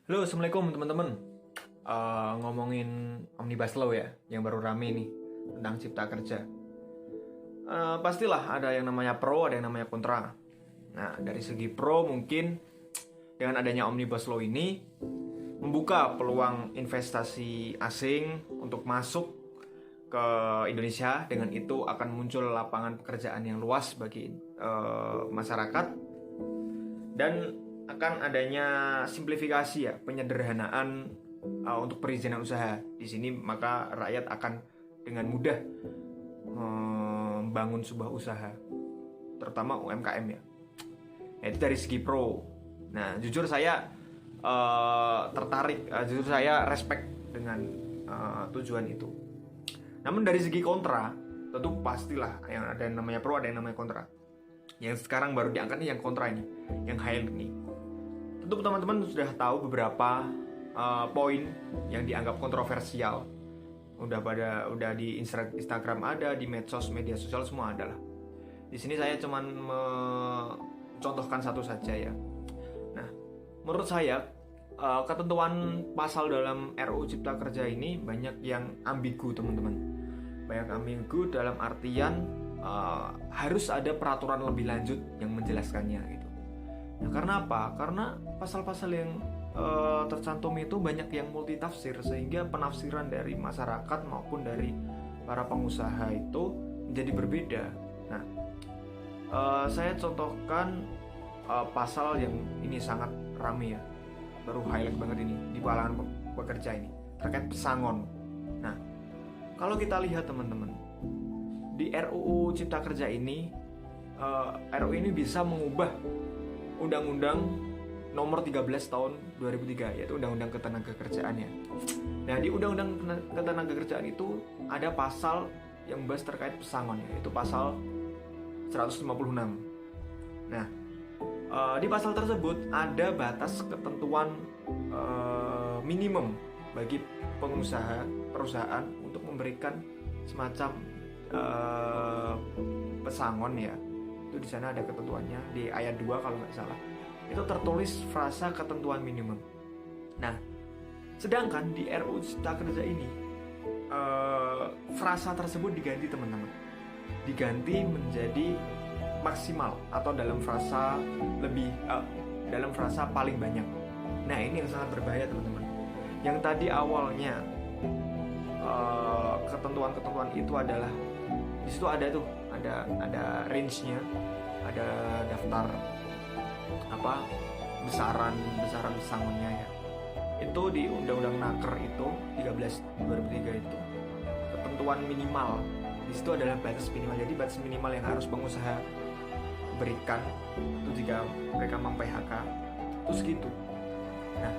Halo, assalamualaikum teman-teman. Ngomongin Omnibus Law ya, yang baru rame nih tentang cipta kerja. Pastilah ada yang namanya pro, ada yang namanya kontra. Nah, dari segi pro mungkin dengan adanya Omnibus Law ini membuka peluang investasi asing untuk masuk ke Indonesia. Dengan itu akan muncul lapangan pekerjaan yang luas bagi masyarakat dan akan adanya simplifikasi ya, penyederhanaan untuk perizinan usaha. Di sini maka rakyat akan dengan mudah membangun sebuah usaha, terutama UMKM ya. Nah, itu dari segi pro. Nah, jujur saya tertarik, jujur saya respect dengan tujuan itu. Namun dari segi kontra, tentu pastilah yang ada yang namanya pro, ada yang namanya kontra. Yang sekarang baru diangkat nih yang kontra ini, yang highlight nih. Tentu teman-teman sudah tahu beberapa poin yang dianggap kontroversial. Udah di Instagram ada, di medsos, media sosial semua ada lah. Di sini saya cuman mencontohkan satu saja ya. Nah, menurut saya ketentuan pasal dalam RUU Cipta Kerja ini banyak yang ambigu, teman-teman. Banyak ambigu dalam artian harus ada peraturan lebih lanjut yang menjelaskannya gitu. Nah, karena apa? Karena pasal-pasal yang tercantum itu banyak yang multitafsir, sehingga penafsiran dari masyarakat maupun dari para pengusaha itu menjadi berbeda. Nah, saya contohkan pasal yang ini sangat ramai ya, baru highlight banget ini di kalangan pekerja ini, terkait pesangon. Nah, kalau kita lihat teman-teman, di RUU Cipta Kerja ini, RUU ini bisa mengubah Undang-Undang Nomor 13 Tahun 2003, yaitu Undang-Undang Ketenagakerjaannya. Nah, di Undang-Undang Ketenagakerjaan itu ada pasal yang membahas terkait pesangon, yaitu pasal 156. Nah, di pasal tersebut ada batas ketentuan minimum bagi pengusaha perusahaan untuk memberikan semacam pesangon ya. Itu di sana ada ketentuannya di ayat 2 kalau nggak salah. Itu tertulis frasa ketentuan minimum. Nah, sedangkan di RUU Cipta Kerja ini frasa tersebut diganti, teman-teman. Diganti menjadi maksimal atau dalam frasa dalam frasa paling banyak. Nah, ini yang sangat berbahaya, teman-teman. Yang tadi awalnya ketentuan-ketentuan itu adalah di situ ada tuh ada range-nya, ada daftar besaran pesangonnya ya. Itu di Undang-Undang Naker itu 13 2003 itu ketentuan minimal. Di situ adalah batas minimal. Jadi batas minimal yang harus pengusaha berikan itu jika mereka mem-PHK itu segitu. Nah,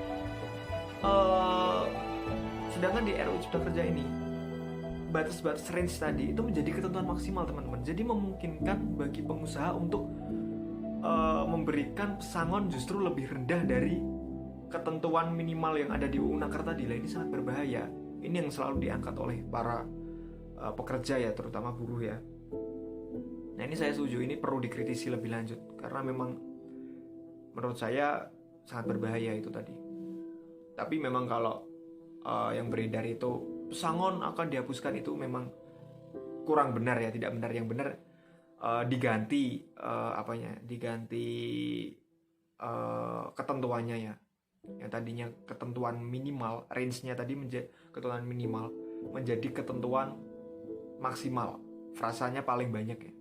sedangkan di RUU Cipta Kerja ini batas-batas range tadi itu menjadi ketentuan maksimal, teman-teman. Jadi memungkinkan bagi pengusaha untuk memberikan pesangon justru lebih rendah dari ketentuan minimal yang ada di UU Naker tadi. Lah, ini sangat berbahaya. Ini yang selalu diangkat oleh para pekerja ya, terutama buruh ya. Nah, ini saya setuju, ini perlu dikritisi lebih lanjut karena memang menurut saya sangat berbahaya itu tadi. Tapi memang kalau yang beredar itu pesangon akan dihapuskan, itu memang kurang benar ya, tidak benar. Yang benar diganti ketentuannya ya. Yang tadinya ketentuan minimal, range-nya tadi menjadi ketentuan minimal menjadi ketentuan maksimal, frasanya paling banyak ya.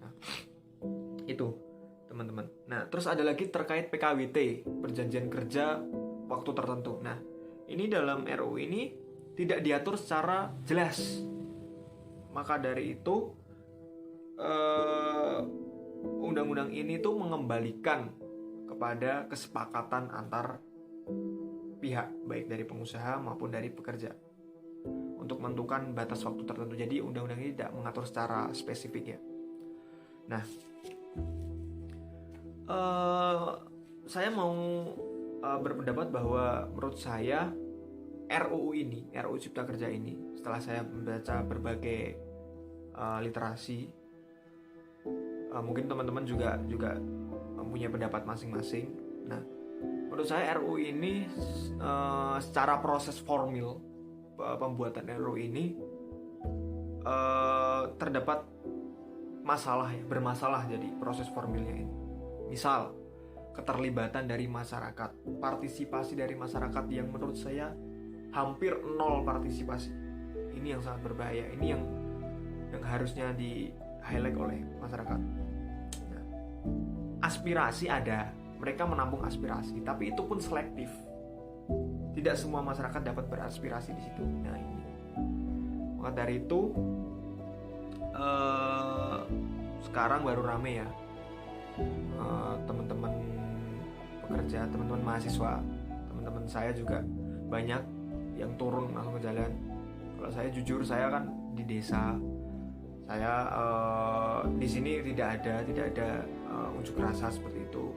Nah, itu teman-teman. Nah, terus ada lagi terkait PKWT, perjanjian kerja waktu tertentu. Nah, ini dalam RUU ini tidak diatur secara jelas. Maka dari itu undang-undang ini tuh mengembalikan kepada kesepakatan antar pihak, baik dari pengusaha maupun dari pekerja, untuk menentukan batas waktu tertentu. Jadi undang-undang ini tidak mengatur secara spesifik ya. Nah, saya mau berpendapat bahwa menurut saya RUU Cipta Kerja ini, setelah saya membaca berbagai literasi, mungkin teman-teman juga mempunyai pendapat masing-masing. Nah, menurut saya RUU ini secara proses formil pembuatan RUU ini terdapat masalah ya, bermasalah jadi proses formilnya ini. Misal keterlibatan dari masyarakat, partisipasi dari masyarakat yang menurut saya hampir nol partisipasi. Ini yang sangat berbahaya. Ini yang harusnya di highlight oleh masyarakat. Nah, aspirasi ada, mereka menampung aspirasi, tapi itu pun selektif. Tidak semua masyarakat dapat beraspirasi di situ. Nah ini, maka dari itu sekarang baru rame ya, teman-teman pekerja, teman-teman mahasiswa, teman-teman saya juga banyak yang turun langsung ke jalan. Kalau saya jujur, saya kan di desa, saya di sini tidak ada unjuk rasa seperti itu.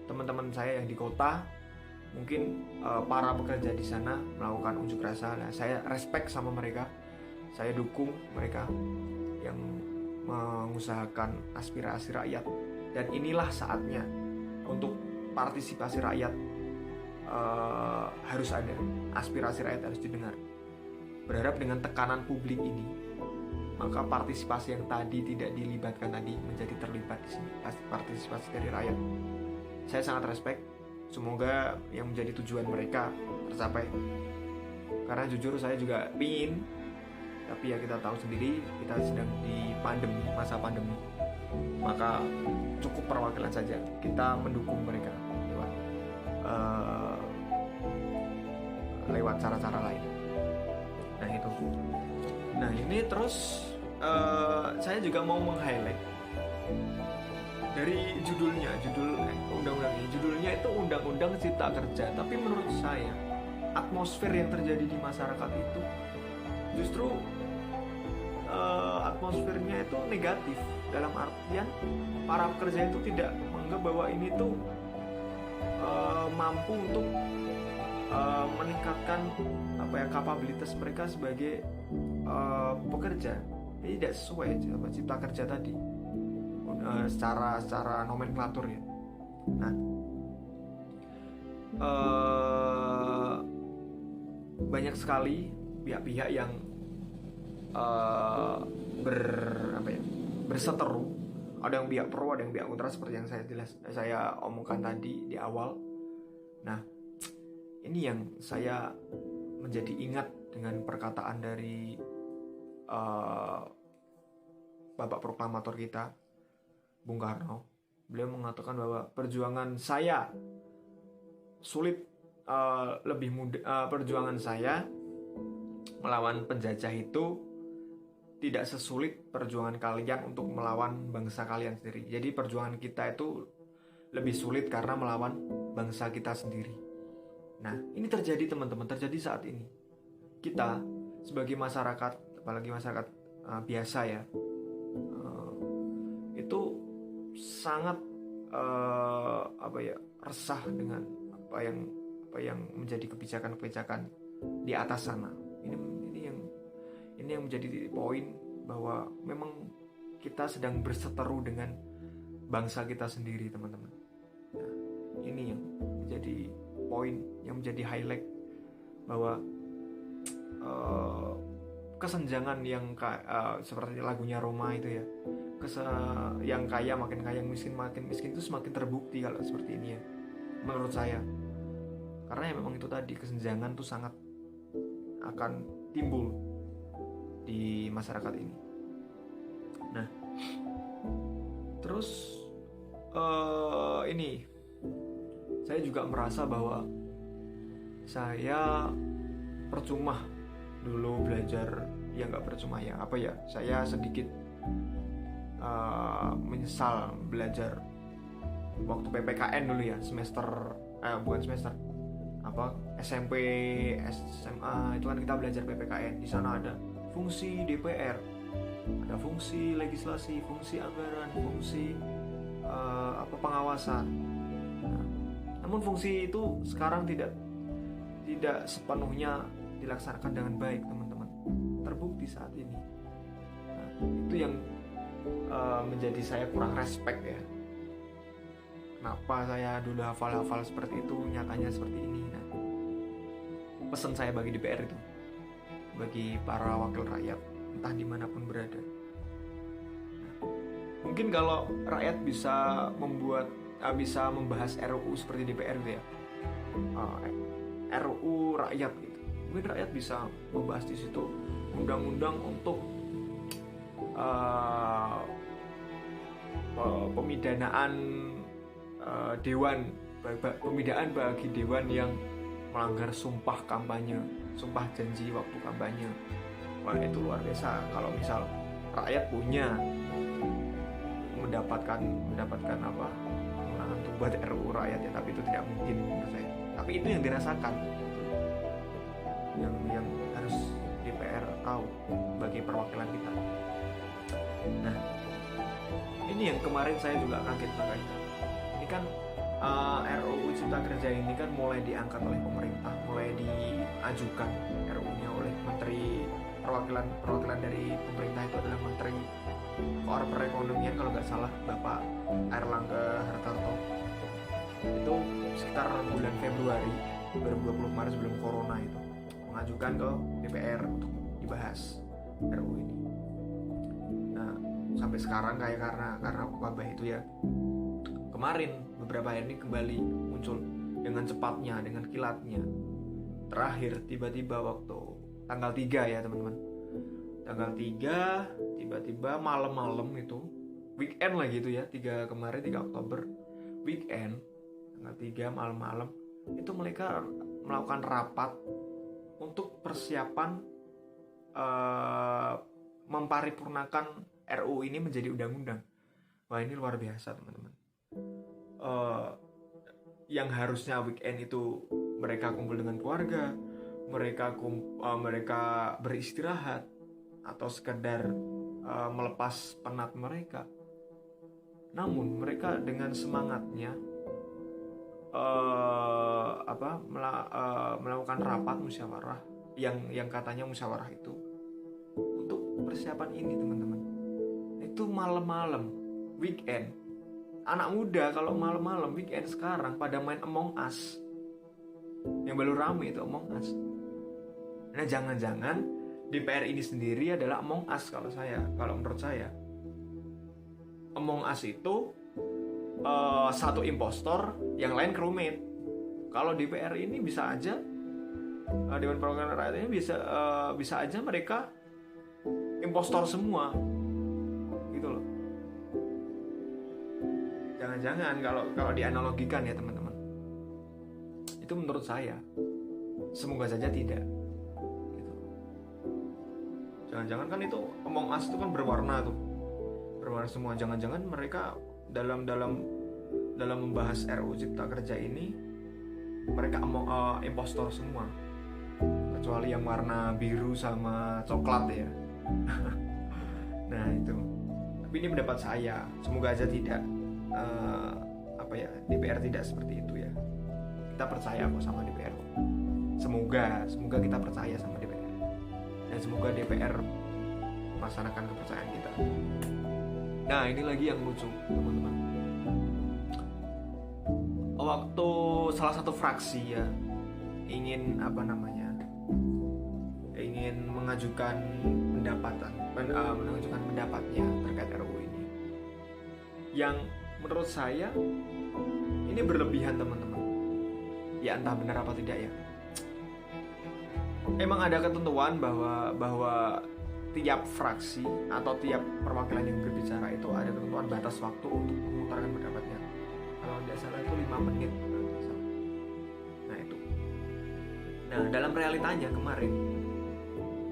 Teman-teman saya yang di kota, mungkin para pekerja di sana melakukan unjuk rasa. Nah, saya respect sama mereka, saya dukung mereka yang mengusahakan aspirasi rakyat. Dan inilah saatnya untuk partisipasi rakyat harus ada, aspirasi rakyat harus didengar. Berharap dengan tekanan publik ini, maka partisipasi yang tadi tidak dilibatkan tadi menjadi terlibat di sini, partisipasi dari rakyat. Saya sangat respect. Semoga yang menjadi tujuan mereka tercapai. Karena jujur saya juga pingin, tapi ya kita tahu sendiri kita sedang di pandemi, masa pandemi. Maka cukup perwakilan saja, kita mendukung mereka lewat cara-cara lain. Nah itu. Nah ini terus saya juga mau meng-highlight dari judul undang-undang ini. Judulnya itu Undang-Undang Cipta Kerja. Tapi menurut saya atmosfer yang terjadi di masyarakat itu justru atmosfernya itu negatif. Dalam artian para pekerja itu tidak menganggap bahwa ini tuh mampu untuk meningkatkan kapabilitas mereka sebagai pekerja. Ini tidak sesuai cipta kerja tadi secara nomenklatur ya. Nah, banyak sekali pihak-pihak yang berseteru. Ada yang pihak pro, ada yang pihak kontra, seperti yang saya omongkan tadi di awal. Nah, ini yang saya menjadi ingat dengan perkataan dari Bapak Proklamator kita, Bung Karno. Beliau mengatakan bahwa perjuangan saya sulit, lebih mudah, perjuangan saya melawan penjajah itu tidak sesulit perjuangan kalian untuk melawan bangsa kalian sendiri. Jadi perjuangan kita itu lebih sulit karena melawan bangsa kita sendiri. Nah, ini terjadi teman-teman, terjadi saat ini. Kita sebagai masyarakat, apalagi masyarakat biasa ya, itu sangat resah dengan apa yang menjadi kebijakan-kebijakan di atas sana. Ini yang menjadi poin bahwa memang kita sedang berseteru dengan bangsa kita sendiri, teman-teman. Nah, ini yang menjadi poin, yang menjadi highlight bahwa kesenjangan yang seperti lagunya Roma itu ya, yang kaya makin kaya, yang miskin makin miskin, itu semakin terbukti kalau seperti ini ya, menurut saya. Karena ya memang itu tadi, kesenjangan tuh sangat akan timbul di masyarakat ini. Nah, terus ini saya juga merasa bahwa saya percuma dulu belajar, ya nggak percuma ya, saya sedikit menyesal belajar waktu PPKN dulu ya, SMP, SMA, itu kan kita belajar PPKN. Di sana ada fungsi DPR, ada fungsi legislasi, fungsi anggaran, fungsi pengawasan. Nah, namun fungsi itu sekarang tidak sepenuhnya dilaksanakan dengan baik, teman-teman. Terbukti saat ini. Nah, itu yang menjadi saya kurang respect ya. kenapa saya dulu hafal-hafal seperti itu, nyatanya seperti ini. Nah, pesan saya bagi DPR itu, bagi para wakil rakyat entah dimanapun berada. Nah, mungkin kalau rakyat bisa membahas RUU seperti DPR gitu ya, RUU rakyat gitu, mungkin rakyat bisa membahas di situ undang-undang untuk pemidanaan dewan, pemidaan bagi dewan yang melanggar sumpah kampanye, sumpah janji waktu kampanye. Wah, itu luar biasa. Kalau misal rakyat punya mendapatkan apa untuk buat RUU rakyat ya, tapi itu tidak mungkin menurut saya. Tapi itu yang dirasakan, yang harus DPR tahu bagi perwakilan kita. Nah, ini yang kemarin saya juga kaget makanya. Ini kan RUU Cipta Kerja ini kan mulai diangkat oleh pemerintah, mulai diajukan RUU-nya oleh Menteri perwakilan dari pemerintah itu adalah Menteri Perekonomian kalau nggak salah, Bapak Airlangga Hartarto. Itu sekitar bulan Februari 2020 kemarin sebelum corona itu mengajukan ke DPR untuk dibahas RUU ini. Nah, sampai sekarang kayak karena wabah itu ya, kemarin beberapa hari ini kembali muncul dengan cepatnya, dengan kilatnya. Terakhir tiba-tiba waktu tanggal 3 ya teman-teman, tanggal 3 tiba-tiba malam-malam itu, weekend lah gitu ya, 3 Oktober weekend, tanggal 3 malam-malam itu mereka melakukan rapat untuk persiapan memparipurnakan RUU ini menjadi undang-undang. Wah, ini luar biasa teman-teman. Yang harusnya weekend itu mereka kumpul dengan keluarga, mereka beristirahat atau sekedar melepas penat mereka. Namun mereka dengan semangatnya melakukan rapat musyawarah yang katanya musyawarah itu untuk persiapan ini teman-teman. Itu malam-malam weekend. Anak muda kalau malam-malam weekend sekarang pada main Among Us. Yang baru rame itu Among Us. Nah, jangan-jangan DPR ini sendiri adalah Among Us kalau menurut saya. Among Us itu satu impostor, yang lain crewmate. Kalau DPR ini bisa aja, Dewan Perwakilan Rakyat ini bisa aja mereka impostor semua, gitu loh. Jangan-jangan kalau dianalogikan ya teman-teman, itu menurut saya, semoga saja tidak. Gitu. Jangan-jangan kan itu Among Us itu kan berwarna semua. Jangan-jangan mereka dalam membahas RUU Cipta Kerja ini mereka impostor semua, kecuali yang warna biru sama coklat ya. Nah itu. Tapi ini pendapat saya, semoga aja tidak DPR tidak seperti itu ya. Kita percaya kok sama DPR. Semoga kita percaya sama DPR, dan semoga DPR melaksanakan kepercayaan kita. Nah, ini lagi yang lucu teman-teman. Waktu salah satu fraksi ya ingin mengajukan pendapatnya terkait RUU ini, yang menurut saya ini berlebihan teman-teman. Ya entah benar apa tidak ya. Emang ada ketentuan bahwa tiap fraksi atau tiap perwakilan yang berbicara itu ada ketentuan batas waktu untuk mengutarakan pendapatnya. Kalau tidak salah itu 5 menit. Nah itu. Nah dalam realitanya kemarin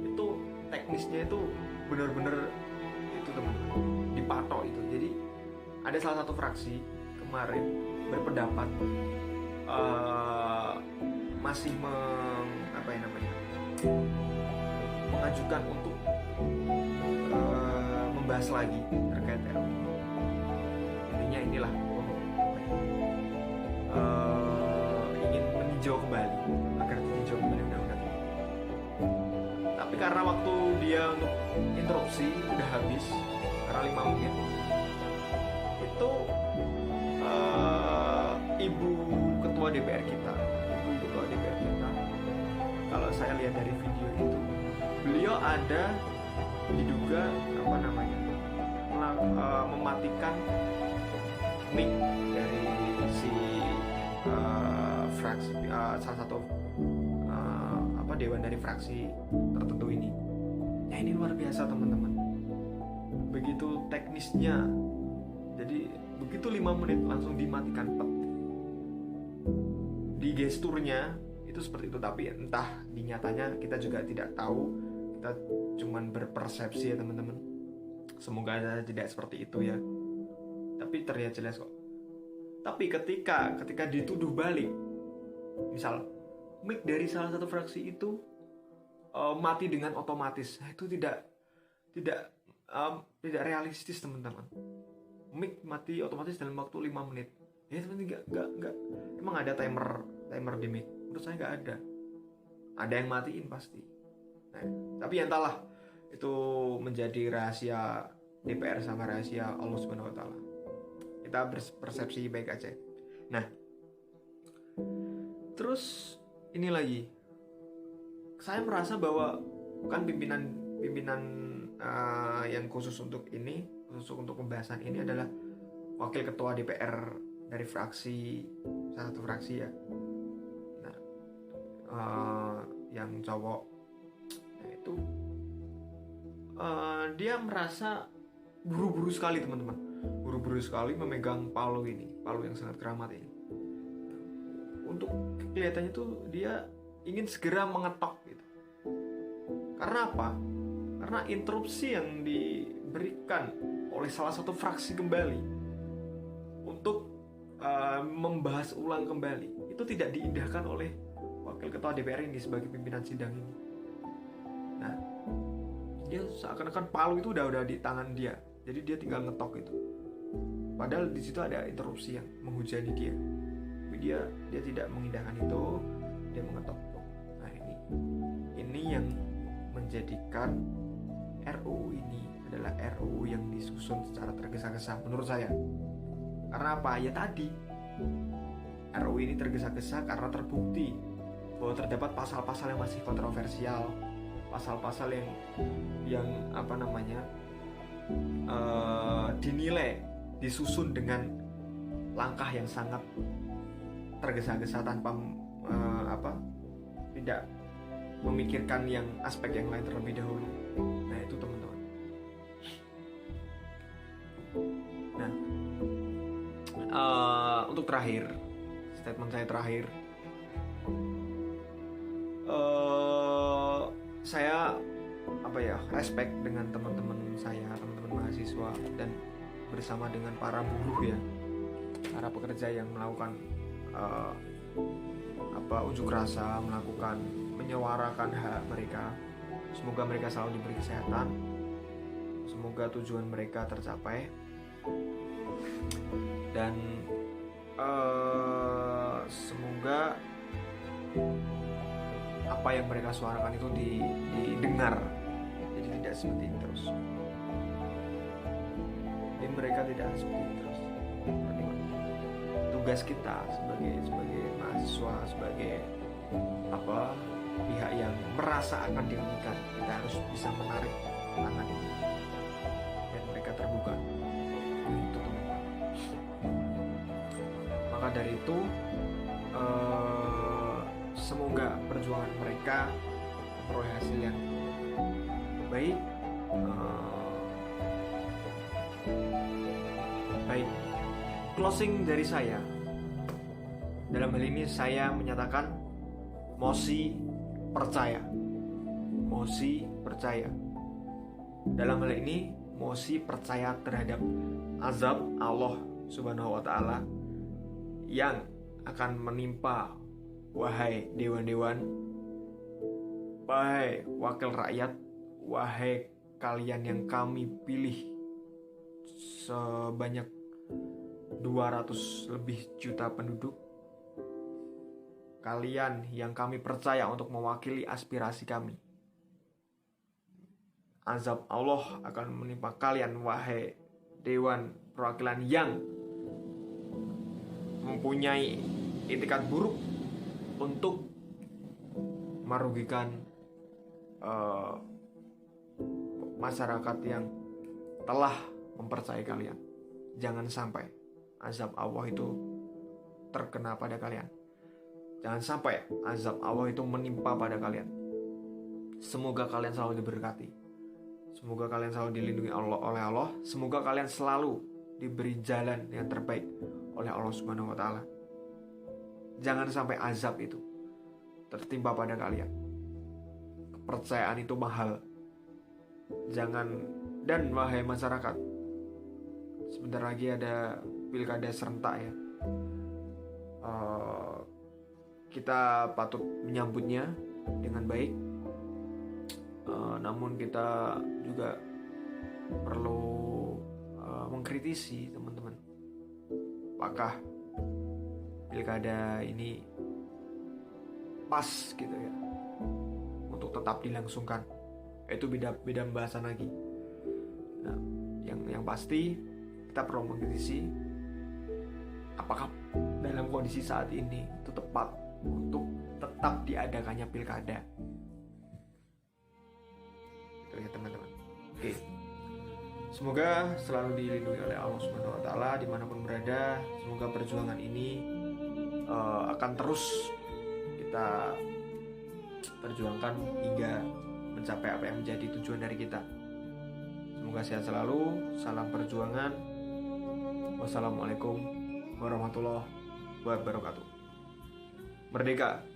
itu teknisnya itu benar-benar itu teman-teman dipatok itu. Jadi ada salah satu fraksi kemarin berpendapat masih mengajukan untuk membahas lagi terkait RUU. Intinya inilah ingin meninjau kembali agar ditinjau kembali undang-undang ini. Tapi karena waktu dia untuk interupsi udah habis karena 5 menit itu ibu ketua DPR kita, kalau saya lihat dari video itu, beliau ada diduga mematikan mic dari si fraksi salah satu dewan dari fraksi tertentu ini. Ya ini luar biasa teman-teman, begitu teknisnya. Jadi begitu 5 menit langsung dimatikan pet. Di gesturnya itu seperti itu, tapi entah di nyatanya kita juga tidak tahu, kita cuman berpersepsi ya teman-teman. Semoga tidak seperti itu ya, tapi terlihat jelas kok. Tapi ketika dituduh balik, misal mic dari salah satu fraksi itu mati dengan otomatis, nah, itu tidak realistis teman-teman. Mic mati otomatis dalam waktu 5 menit. Ya sebenarnya nggak. Emang ada timer di mic? Menurut saya nggak ada. Ada yang matiin pasti. Nah, tapi entahlah, itu menjadi rahasia DPR sama rahasia Allah Subhanahu Wa Taala. Kita berpersepsi baik aja. Nah, terus ini lagi, saya merasa bahwa bukan pimpinan yang khusus untuk pembahasan ini adalah wakil ketua DPR dari salah satu fraksi ya. Nah, yang cowok, nah itu dia merasa buru-buru sekali teman-teman, buru-buru sekali memegang palu yang sangat keramat ini. Untuk kelihatannya tuh dia ingin segera mengetok gitu. Karena apa? Karena interupsi yang diberikan oleh salah satu fraksi kembali untuk membahas ulang kembali itu tidak diindahkan oleh wakil ketua DPR ini sebagai pimpinan sidang ini. Nah, dia seakan-akan palu itu udah di tangan dia, jadi dia tinggal ngetok itu. Padahal di situ ada interupsi yang menghujani dia. Tapi dia tidak mengindahkan itu, dia mengetok. Nah ini yang menjadikan RUU ini adalah RUU yang disusun secara tergesa-gesa menurut saya. Karena apa? Ya tadi, RUU ini tergesa-gesa karena terbukti bahwa terdapat pasal-pasal yang masih kontroversial, pasal-pasal yang dinilai disusun dengan langkah yang sangat tergesa-gesa tanpa tidak memikirkan yang aspek yang lain terlebih dahulu. Nah itu teman-teman. Nah, untuk statement saya terakhir, saya respect dengan teman-teman mahasiswa dan bersama dengan para buruh ya, para pekerja yang melakukan unjuk rasa, menyuarakan hak mereka. Semoga mereka selalu diberi kesehatan, semoga tujuan mereka tercapai, dan semoga apa yang mereka suarakan itu didengar, jadi tidak seperti ini terus. Jadi mereka tidak seperti ini terus. Tugas kita sebagai mahasiswa, sebagai pihak yang merasa akan dirugikan, kita harus bisa menarik tangan ini dan mereka terbuka. Itu teman-teman. Maka dari itu semoga perjuangan mereka memperoleh hasil yang baik. Baik, closing dari saya. Dalam hal ini saya menyatakan mosi percaya. Dalam hal ini mosi percaya terhadap azab Allah Subhanahu wa Ta'ala yang akan menimpa wahai dewan-dewan, wahai wakil rakyat, wahai kalian yang kami pilih sebanyak 200 lebih juta penduduk, kalian yang kami percaya untuk mewakili aspirasi kami. Azab Allah akan menimpa kalian, wahai dewan perwakilan yang mempunyai itikat buruk untuk merugikan masyarakat yang telah mempercayai kalian. Jangan sampai azab Allah itu terkena pada kalian. Jangan sampai azab Allah itu menimpa pada kalian. Semoga kalian selalu diberkati. Semoga kalian selalu dilindungi oleh Allah. Semoga kalian selalu diberi jalan yang terbaik oleh Allah Subhanahu wa taala. Jangan sampai azab itu tertimpa pada kalian. Kepercayaan itu mahal. Jangan, dan wahai masyarakat, sebentar lagi ada pilkada serentak ya. Kita patut menyambutnya dengan baik. Namun kita juga perlu mengkritisi teman-teman. Apakah pilkada ini pas gitu ya untuk tetap dilangsungkan? Itu beda pembahasan lagi. Nah, yang pasti kita perlu mengkritisi apakah dalam kondisi saat ini itu tepat untuk tetap diadakannya pilkada. Itu ya teman-teman. Oke. Semoga selalu dilindungi oleh Allah Subhanahu wa taala dimanapun berada. Semoga perjuangan ini akan terus kita perjuangkan hingga mencapai apa yang menjadi tujuan dari kita. Semoga sehat selalu. Salam perjuangan. Wassalamualaikum warahmatullahi wabarakatuh. Merdeka!